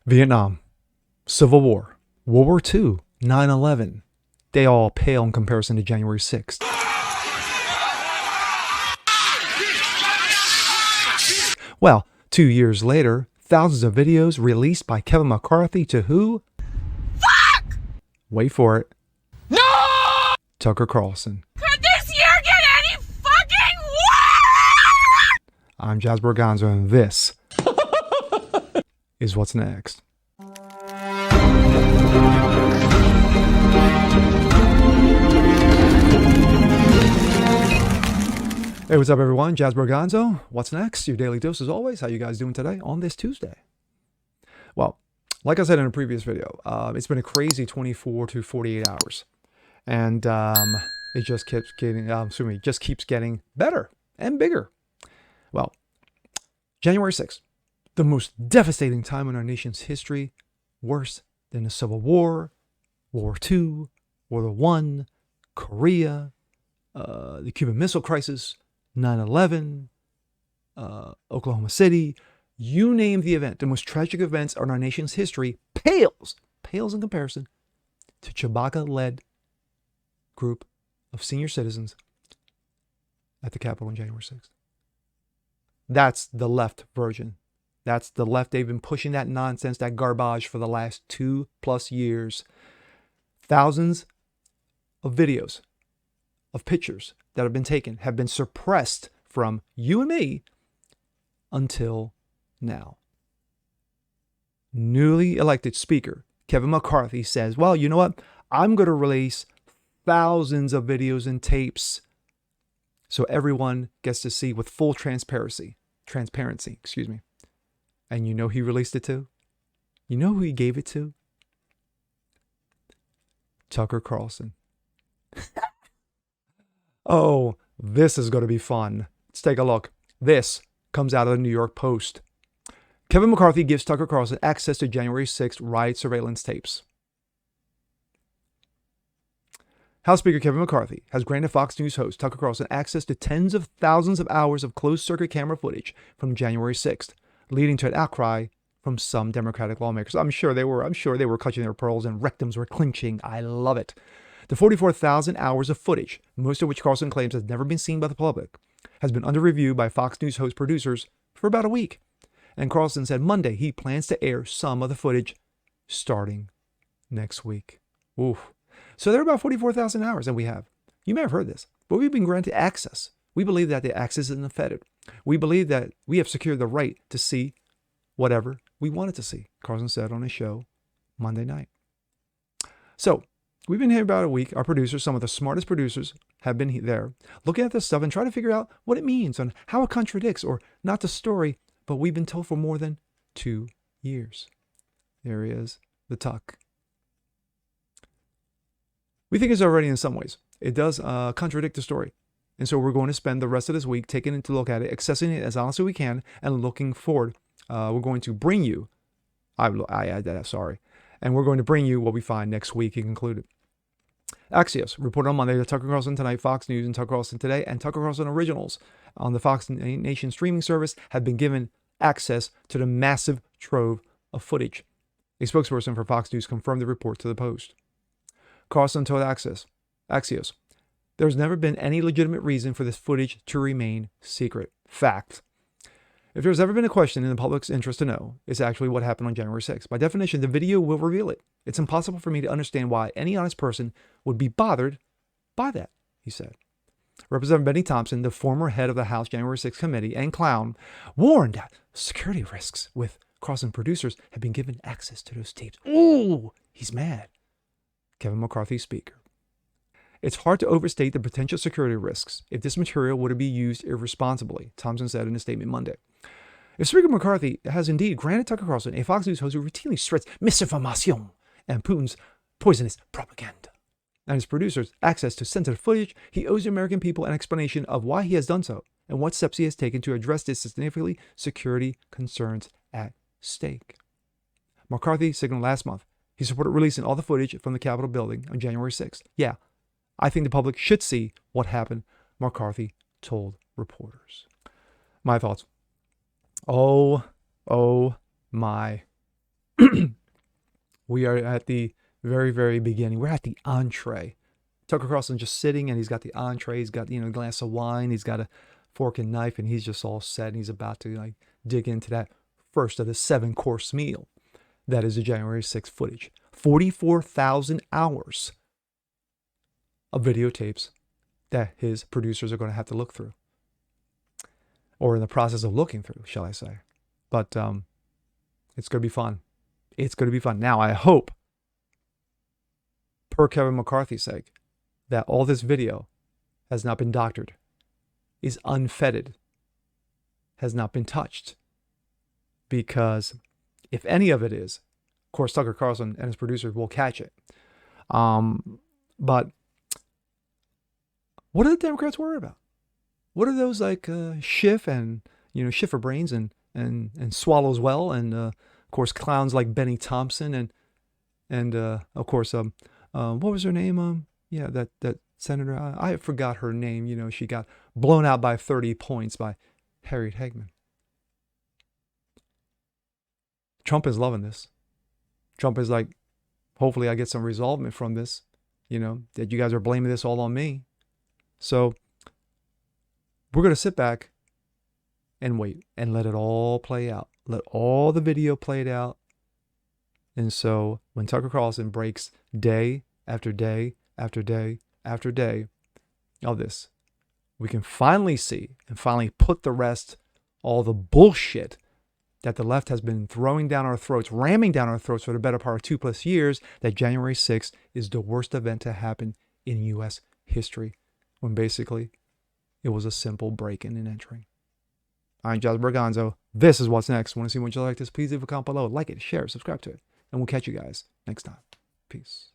Vietnam, Civil War, World War II, 9/11. They all pale in comparison to January 6th. Well, 2 years later, thousands of videos released by Kevin McCarthy to who? Fuck! Wait for it. No! Tucker Carlson. Could this year get any fucking worse? I'm Jazz Borganzo, and this is what's next. Hey, what's up, everyone? Jazz Borganzo. What's next? Your daily dose, as always. How you guys doing today on this Tuesday? Well, like I said in a previous video, it's been a crazy 24 to 48 hours, and it just keeps getting better and bigger. Well, January 6th, the most devastating time in our nation's history, worse than the Civil War, World War II, World War I, Korea, the Cuban Missile Crisis, 9/11, Oklahoma City, you name the event. The most tragic events in our nation's history pales in comparison to Chewbacca-led group of senior citizens at the Capitol on January 6th. That's the left version. That's the left. They've been pushing that nonsense, that garbage for the last 2+ years. Thousands of videos, of pictures that have been taken, have been suppressed from you and me until now. Newly elected Speaker Kevin McCarthy says, well, you know what? I'm going to release thousands of videos and tapes so everyone gets to see with full transparency, excuse me. And you know who he released it to? You know who he gave it to? Tucker Carlson. Oh, this is going to be fun. Let's take a look. This comes out of the New York Post. Kevin McCarthy gives Tucker Carlson access to January 6th riot surveillance tapes. House Speaker Kevin McCarthy has granted Fox News host Tucker Carlson access to tens of thousands of hours of closed-circuit camera footage from January 6th, leading to an outcry from some Democratic lawmakers. I'm sure they were clutching their pearls and rectums were clinching. I love it. The 44,000 hours of footage, most of which Carlson claims has never been seen by the public, has been under review by Fox News host producers for about a week. And Carlson said Monday he plans to air some of the footage starting next week. Oof. So there are about 44,000 hours that we have. You may have heard this, but we've been granted access. We believe that the access is unfettered. We believe that we have secured the right to see whatever we wanted to see, Carlson said on his show Monday night. So we've been here about a week. Our producers, some of the smartest producers, have been there looking at this stuff and trying to figure out what it means and how it contradicts, or not the story, but we've been told for more than 2 years. There he is, the Tuck. We think it's already in some ways. It does contradict the story. And so we're going to spend the rest of this week taking it to look at it, accessing it as honestly as we can, and looking forward. We're going to bring you, I add that, sorry. And we're going to bring you what we find next week, he concluded. Axios reported on Monday that Tucker Carlson Tonight, Fox News, and Tucker Carlson Today, and Tucker Carlson Originals on the Fox Nation streaming service have been given access to the massive trove of footage. A spokesperson for Fox News confirmed the report to the Post. Carlson told Axios, there's never been any legitimate reason for this footage to remain secret. Fact. If there's ever been a question in the public's interest to know, it's actually what happened on January 6th. By definition, the video will reveal it. It's impossible for me to understand why any honest person would be bothered by that, he said. Representative Benny Thompson, the former head of the House January 6th committee and clown, warned that security risks with Carlson producers have been given access to those tapes. Ooh, he's mad. Kevin McCarthy, Speaker. It's hard to overstate the potential security risks if this material were to be used irresponsibly, Thompson said in a statement Monday. If Speaker McCarthy has indeed granted Tucker Carlson, a Fox News host who routinely spreads misinformation and Putin's poisonous propaganda, and his producers access to sensitive footage, he owes the American people an explanation of why he has done so and what steps he has taken to address the significant security concerns at stake. McCarthy signaled last month he supported releasing all the footage from the Capitol building on January 6th. Yeah, I think the public should see what happened, McCarthy told reporters. My thoughts. Oh my We are at the very, very beginning. We're at the entree. Tucker Carlson just sitting, and he's got the entree. He's got, a glass of wine. He's got a fork and knife, and he's just all set. And he's about to like dig into that first of the 7-course meal. That is the January 6th footage. 44,000 hours of videotapes that his producers are going to have to look through, or in the process of looking through, shall I say. But it's going to be fun. It's going to be fun. Now, I hope, per Kevin McCarthy's sake, that all this video has not been doctored, is unfettered, has not been touched. Because if any of it is, of course, Tucker Carlson and his producers will catch it. But what are the Democrats worried about? What are those like Schiff and, Schiffer-brains and Swallows Well, and of course clowns like Benny Thompson and of course what was her name? That senator, I forgot her name. She got blown out by 30 points by Harriet Hagman. Trump is loving this. Trump is like, hopefully I get some resolvement from this, that you guys are blaming this all on me. So we're going to sit back and wait and let it all play out. Let all the video play it out. And so when Tucker Carlson breaks day after day after day after day of this, we can finally see and finally put to rest all the bullshit that the left has been throwing down our throats, ramming down our throats for the better part of 2+ years, that January 6th is the worst event to happen in U.S. history, when basically it was a simple break-in and entering. I'm Josh Berganzo. This is What's Next. Want to see what you like this? Please leave a comment below. Like it, share it, subscribe to it. And we'll catch you guys next time. Peace.